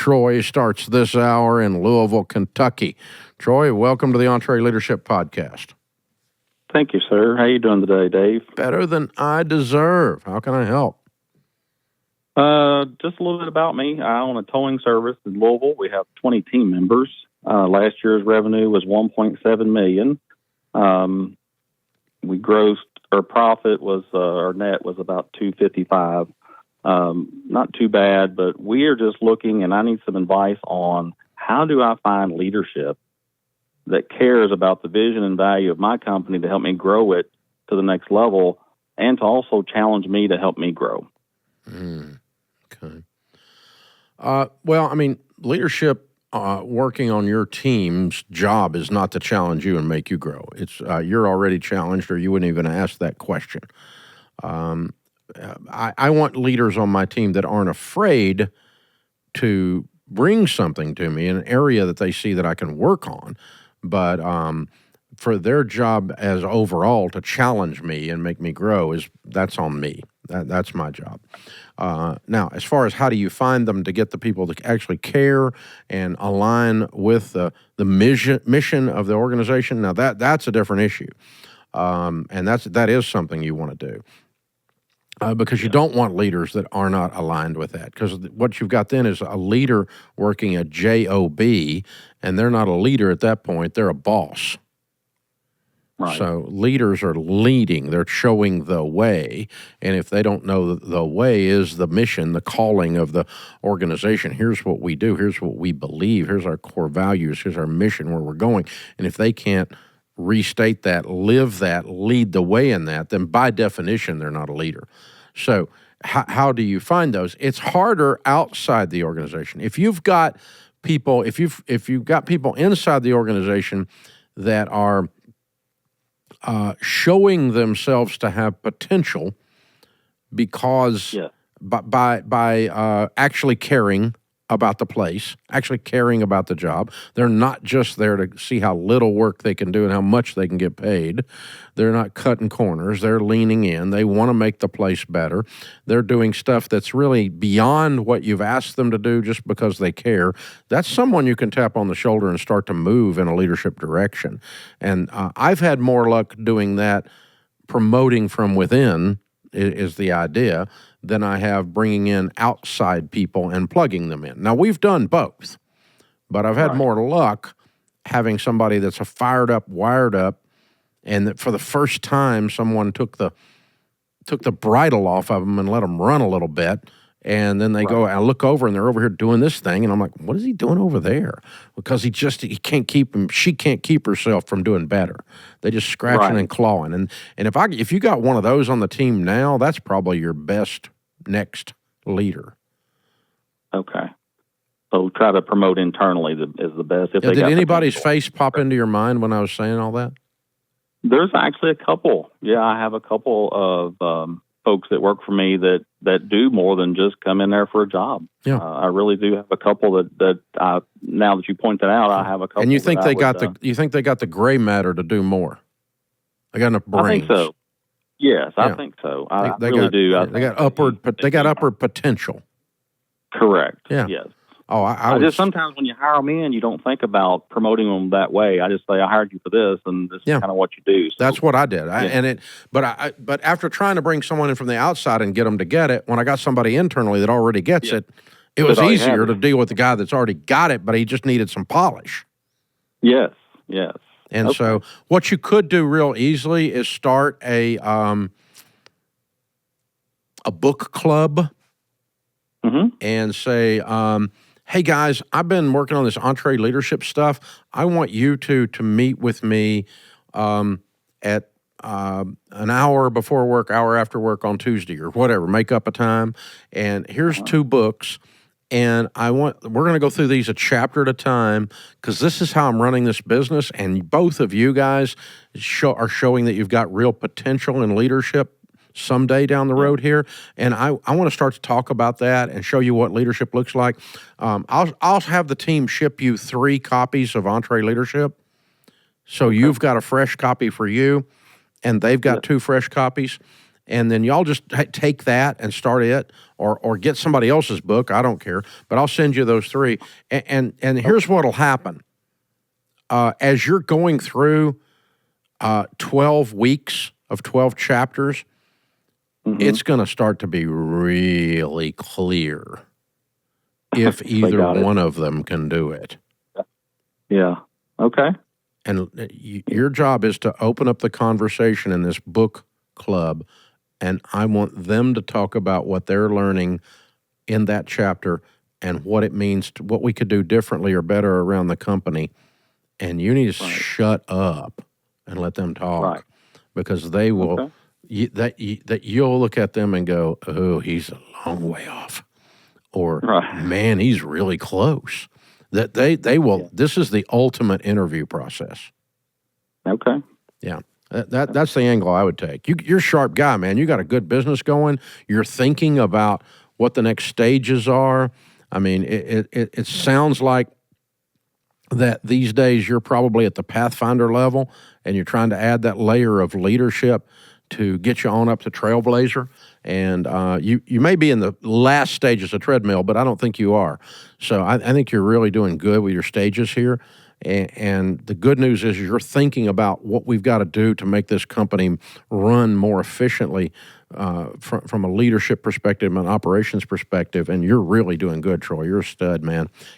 Troy starts this hour in Louisville, Kentucky. Troy, welcome to the EntreLeadership podcast. Thank you, sir. How you doing today, Dave? Better than I deserve. How can I help? Just a little bit about me. I own a towing service in Louisville. We have 20 team members. Last year's revenue was $1.7 million. We grossed, our profit was, our net was about $255. Not too bad, but we are just looking, and I need some advice on how do I find leadership that cares about the vision and value of my company to help me grow it to the next level and to also challenge me to help me grow. Okay. Well, I mean, leadership working on your team's job is not to challenge you and make you grow. It's you're already challenged, or you wouldn't even ask that question. I want leaders on my team that aren't afraid to bring something to me in an area that they see that I can work on, but for their job as overall to challenge me and make me grow that's on me. That's my job. Now, as far as how do you find them to get the people that actually care and align with the mission of the organization, now that's a different issue, and that is something you want to do. Because you don't want leaders that are not aligned with that. Because what you've got then is a leader working a job, and they're not a leader at that point. They're a boss. Right. So leaders are leading. They're showing the way. And if they don't know the way is the mission, the calling of the organization, here's what we do, here's what we believe, here's our core values, here's our mission, where we're going. And if they can't restate that, live that, lead the way in that, then by definition, they're not a leader. So how do you find those? It's harder outside the organization. If you've got people, if you've got people inside the organization that are showing themselves to have potential because by actually caring about the place, actually caring about the job. They're not just there to see how little work they can do and how much they can get paid. They're not cutting corners. They're leaning in. They want to make the place better. They're doing stuff that's really beyond what you've asked them to do just because they care. That's someone you can tap on the shoulder and start to move in a leadership direction. And I've had more luck doing that, promoting from within is the idea, than I have bringing in outside people and plugging them in. Now, we've done both, but I've had more luck having somebody that's a fired up, wired up, and that for the first time someone took the bridle off of them and let them run a little bit, and then they go, I look over and they're over here doing this thing, and I'm like, what is he doing over there? Because he can't keep him, she can't keep herself from doing better. They just scratching and clawing. And if you got one of those on the team now, that's probably your best next leader. Okay. So try to promote internally is the best. Did anybody's face pop into your mind when I was saying all that? There's actually a couple. Yeah, I have a couple of folks that work for me that do more than just come in there for a job. Yeah, I really do have a couple that now that you point that out, I have a couple. And you think they got the gray matter to do more? They got enough brains. I think so. Yes, I think so. I really do. They got upward potential. Correct. Yeah. Yes. Oh, I just sometimes when you hire them in, you don't think about promoting them that way. I just say, I hired you for this, and this is kind of what you do. So, that's what I did. But after trying to bring someone in from the outside and get them to get it, when I got somebody internally that already gets it, it was easier to deal with the guy that's already got it, but he just needed some polish. Yes. Yes. And so what you could do real easily is start a book club and say, hey guys, I've been working on this EntreLeadership stuff. I want you to meet with me at an hour before work, hour after work on Tuesday or whatever. Make up a time. And here's 2 books. And we're going to go through these a chapter at a time because this is how I'm running this business. And both of you guys are showing that you've got real potential in leadership someday down the road here. And I want to start to talk about that and show you what leadership looks like. I'll have the team ship you 3 copies of EntreLeadership. So you've got a fresh copy for you, and they've got 2 fresh copies. and then y'all just take that and start it, or get somebody else's book. I don't care, but I'll send you those 3. And here's what'll happen as you're going through 12 weeks of 12 chapters. It's going to start to be really clear if either one of them can do it. Yeah. Okay. And your job is to open up the conversation in this book club, and I want them to talk about what they're learning in that chapter and what it means, to what we could do differently or better around the company. And you need to shut up and let them talk, because they will. That you'll look at them and go, oh, he's a long way off, or man, he's really close. That they will. This is the ultimate interview process. Okay. Yeah, that's the angle I would take. You're a sharp guy, man. You got a good business going. You're thinking about what the next stages are. I mean, it sounds like that these days you're probably at the Pathfinder level, and you're trying to add that layer of leadership to get you on up to Trailblazer. And you may be in the last stages of treadmill, but I don't think you are. So I think you're really doing good with your stages here. And the good news is you're thinking about what we've got to do to make this company run more efficiently from a leadership perspective, an operations perspective. And you're really doing good, Troy. You're a stud, man.